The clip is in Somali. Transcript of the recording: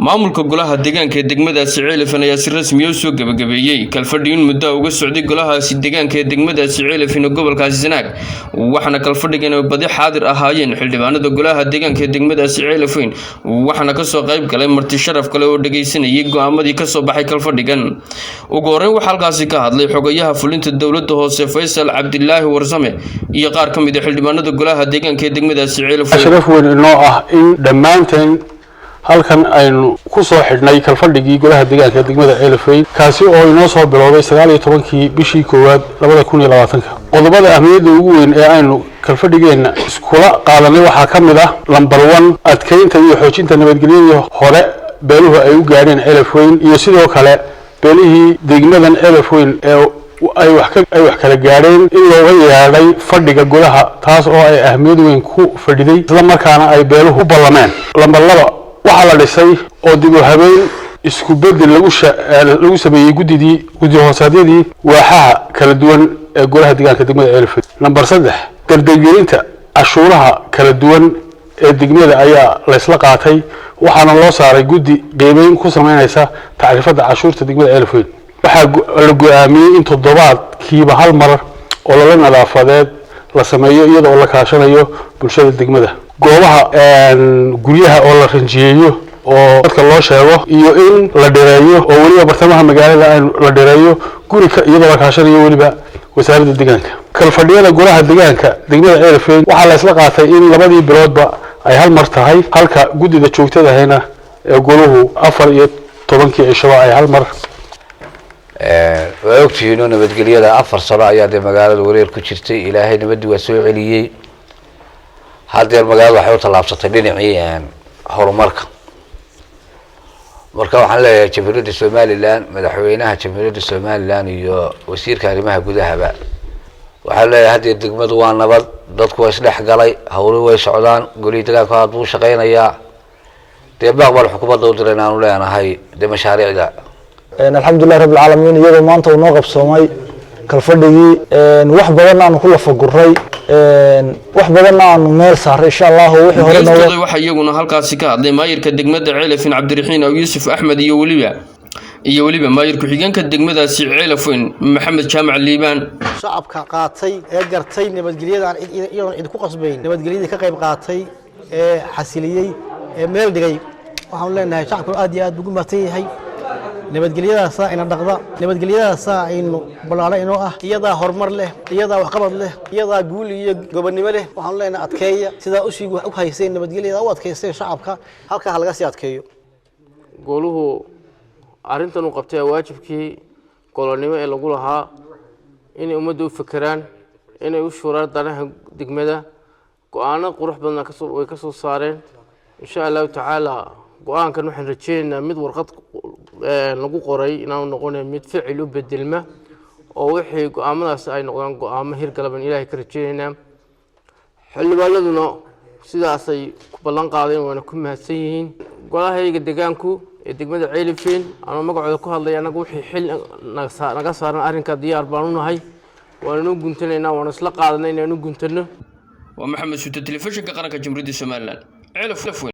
maamulka golaha deegaanka ee degmadaasi Ceelifan ayaa si rasmi ah soo gabagabeeyay kalfadhiin muddo uga socday golahaasi deegaanka ee degmadaasi Ceelifan ee gobolkaasi Sanaag waxaana kalfadhigan badi xaadir ahaayeen xildhibaanada golaha deegaanka ee degmadaasi Ceelifan waxaana ka soo qayb galay marti sharaf kale oo dhageysanayay go'aamadii ka soo baxay kalfadhigan ugu horeyn waxa halkaasi ka hadlay xogayaha fulinta dawladda hoose Faysal Cabdilaahi Warsame iyo qaar ka mid ah xildhibaanada golaha deegaanka ee degmadaasi Ceelifan sharaf weyn inoo ah in dhamaanteen halkan aynu ku soo xidhnay kalfadhigii golaha deegaanka degmada Ceelifan kaasi oo inoo soo bilowday 19 bishii koowaad 2020 qodobada ahmiyadda ugu weyn ee aynu kalfadhigeena iskula qaadanay waxa ka mid ah number 1 adkeynta iyo xoojinta nabadgelyada hore beeluhu ay u gaareen Ceelifan iyo sidoo kale beelihii degmadan Ceelifan ee ay wax kala gaareen in looga yeeray fadhiga golaha taas oo ay ahmiyad weyn ku fadhiday isla markaana ay beeluhu u ballameen number 2 waxa la dhisay oo dib u habeyn isku bedel lagu sameeyay guddi hoosaadiyadii waaxaha kala duwan ee golaha deegaanka degmada Ceelifan number 3 dardargelinta cashuuraha kala duwan ee degmada ayaa la isla qaatay waxaana loo saaray guddi qiimeyn ku sameynaysa tacriifada cashuurta degmada Ceelifan waxa la go'aamiyay in toddobaadkiiba hal mar oo la nadaafadeed la sameeyo iyadoo la kaashanayo bulshada degmada goobaha guryaha oo la ranjiyeeyo oo dadka loo sheego iyo in la dhireeyo oo waliba bartamaha magaalada la dhireeyo guriga iyadoo la kaashanayo waliba wasaaradda deegaanka kalfadhiyada golaha deegaanka degmada Ceelifan waxa la isla qaatay in labadii biloodba ay hal mar tahay halka guddida joogtada ahayna ee goluhu 14 cisho ay hal mar وأكتشفنا نبتقلي هذا أفر صلاة يا ده مقالة ورير كشرتي إلى هاي نبدي وسوي عليه هذا المقالة وحيوط الله بسطلين عيان هور مركب وحنا جمهورية الصومال الآن مدحوينها جمهورية الصومال الآن وسير كلمها جودها بقى وحنا هذه الدقمة وان نبض ضدك وسلاح قلي هوري ويسعودان قولي تلاقي هذا شقينا يا تبغى بالحكومة دورنا ولا أنا هاي ده مشاريع ده الحمد لله رب العالمين iyadoo maanta uu noo qabsoomay kalfadhigii wax badan aan ku la faguray wax badan aan meel saaray insha Allah wixii hore noo waxa iyaguna halkaasi ka hadlay maayirka degmada Ceelifan Cabdiraxiin oo Yuusuf Axmed iyo waliba maayirku xigeenka degmadaasi Ceelifan Maxamed Jaamac Liibaan shacabka qaatay ee gartay nabadgelyada iyadoon cid ku qasbayn nabadgelyada ka qayb qaatay ee xasiliyay ee meel dhigay waxaan leenahay shacabku aad iyo aad ugu mahadsan yahay nabadgelyadaas ina dhaqda nabadgelyadaas aynu balaalay inoo ah iyada horumar leh iyada wax qabad leh iyada guul iyo gobonimo leh waxaan leenahay adkeeya sida u sii u haysay nabadgelyada u adkeysay shacabka halka laga sii adkeeyo goluhu arintan uu qabtay waajibkii golonimo ee lagu lahaa in ummaddu u fakaraan inay u shuraan danaha degmada go'aano qurux badan ka soo saareen insha Allah ta'ala go'aankan waxaan rajeynaynaa mid warqad lagu qoray inaan noqono mid ficil u bedelma oo wixii go'aamadaas ay noqdaan go'aamo hirgalaban Ilaahay ka rajeynaynaa xildhibaanaduna sidaas ay ku ballan qaadeen waana ku mahadsan yihiin golahayga deegaanku ee degmada Ceelifan aan magacooda ku hadlay anagu wixii xil naga saaran arrinka diyaar baan u nahay waana u guntanaynaa waana isla qaadanay inaan u guntano waa Maxamed Suuta telefishinka qaranka Jamhuuriyadda Soomaaliland Ceelifan